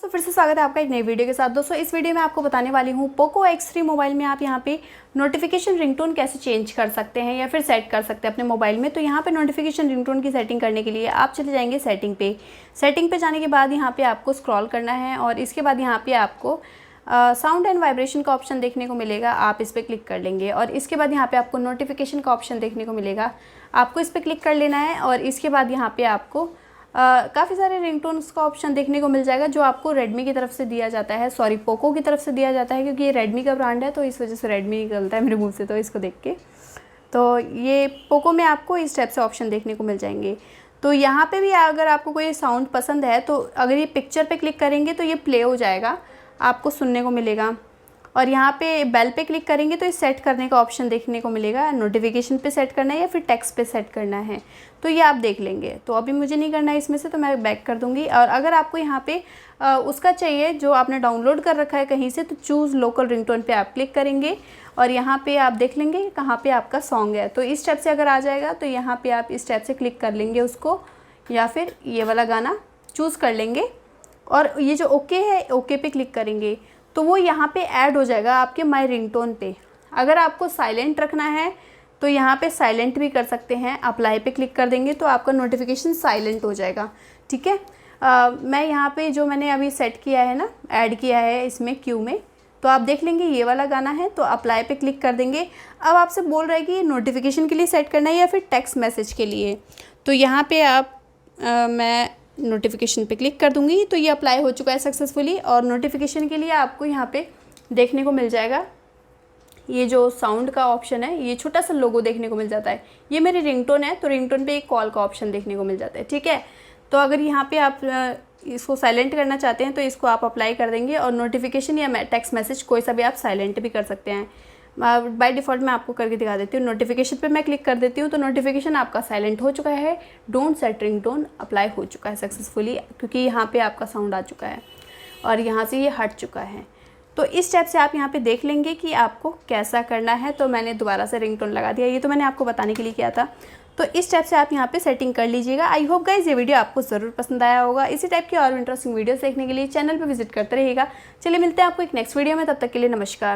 तो फिर से स्वागत है आपका एक नई वीडियो के साथ। दोस्तों इस वीडियो में आपको बताने वाली हूँ पोको X3 मोबाइल में आप यहाँ पे नोटिफिकेशन रिंगटोन कैसे चेंज कर सकते हैं या फिर सेट कर सकते हैं अपने मोबाइल में। तो यहाँ पे नोटिफिकेशन रिंगटोन की सेटिंग करने के लिए आप चले जाएंगे सेटिंग पे। सेटिंग पे जाने के बाद यहाँ पे आपको स्क्रॉल करना है और इसके बाद यहाँ पे आपको साउंड एंड वाइब्रेशन का ऑप्शन देखने को मिलेगा, आप इस पर क्लिक कर लेंगे। और इसके बाद यहाँ पे आपको नोटिफिकेशन का ऑप्शन देखने को मिलेगा, आपको इस पर क्लिक कर लेना है। और इसके बाद यहाँ पे आपको काफ़ी सारे रिंगटोन्स का ऑप्शन देखने को मिल जाएगा जो आपको रेडमी की तरफ से दिया जाता है, सॉरी पोको की तरफ से दिया जाता है, क्योंकि ये रेडमी का ब्रांड है तो इस वजह से रेडमी निकलता है मेरे मुंह से तो इसको देख के। तो ये पोको में आपको इस टाइप से ऑप्शन देखने को मिल जाएंगे। तो यहाँ पे भी अगर आपको कोई साउंड पसंद है तो अगर ये पिक्चर पे क्लिक करेंगे तो ये प्ले हो जाएगा, आपको सुनने को मिलेगा। और यहाँ पे बेल पे क्लिक करेंगे तो इस सेट करने का ऑप्शन देखने को मिलेगा, नोटिफिकेशन पे सेट करना है या फिर टेक्स्ट पे सेट करना है, तो ये आप देख लेंगे। तो अभी मुझे नहीं करना है इसमें से, तो मैं बैक कर दूँगी। और अगर आपको यहाँ पे उसका चाहिए जो आपने डाउनलोड कर रखा है कहीं से, तो चूज़ लोकल रिंगटोन पे आप क्लिक करेंगे और यहाँ पे आप देख लेंगे कहाँ पे आपका सॉन्ग है। तो इस टाइप से अगर आ जाएगा तो यहाँ पे आप इस टाइप से क्लिक कर लेंगे उसको, या फिर ये वाला गाना चूज़ कर लेंगे और ये जो ओके है ओके पे क्लिक करेंगे तो वो यहाँ पे ऐड हो जाएगा आपके माय रिंगटोन पे। अगर आपको साइलेंट रखना है तो यहाँ पे साइलेंट भी कर सकते हैं, अप्लाई पे क्लिक कर देंगे तो आपका नोटिफिकेशन साइलेंट हो जाएगा। ठीक है, मैं यहाँ पे जो मैंने अभी सेट किया है ना, ऐड किया है इसमें क्यू में, तो आप देख लेंगे ये वाला गाना है, तो अप्लाई पे क्लिक कर देंगे। अब आपसे बोल रहा है कि नोटिफिकेशन के लिए सेट करना है या फिर टेक्स्ट मैसेज के लिए, तो यहाँ पे आप मैं नोटिफिकेशन पे क्लिक कर दूंगी तो ये अप्लाई हो चुका है सक्सेसफुली। और नोटिफिकेशन के लिए आपको यहाँ पे देखने को मिल जाएगा ये जो साउंड का ऑप्शन है, ये छोटा सा लोगो देखने को मिल जाता है। ये मेरी रिंगटोन है तो रिंगटोन पे एक कॉल का ऑप्शन देखने को मिल जाता है। ठीक है, तो अगर यहाँ पे आप इसको साइलेंट करना चाहते हैं तो इसको आप अप्लाई कर देंगे और नोटिफिकेशन या टेक्स्ट मैसेज कोई सा भी आप साइलेंट भी कर सकते हैं। बाय डिफ़ॉल्ट मैं आपको करके दिखा देती हूँ। नोटिफिकेशन पे मैं क्लिक कर देती हूँ तो नोटिफिकेशन आपका साइलेंट हो चुका है, डोंट सेट रिंगटोन अप्लाई हो चुका है सक्सेसफुली, क्योंकि यहाँ पे आपका साउंड आ चुका है और यहाँ से ये हट चुका है। तो इस टाइप से आप यहाँ पे देख लेंगे कि आपको कैसा करना है। तो मैंने दोबारा से रिंगटोन लगा दिया, ये तो मैंने आपको बताने के लिए किया था। तो इस टाइप से आप यहाँ पे सेटिंग कर लीजिएगा। आई होप गाइज ये वीडियो आपको ज़रूर पसंद आया होगा। इसी टाइप की और इंटरेस्टिंग वीडियोस देखने के लिए चैनल पे विजिट करते रहिएगा। चलिए मिलते हैं आपको एक नेक्स्ट वीडियो में, तब तक के लिए नमस्कार।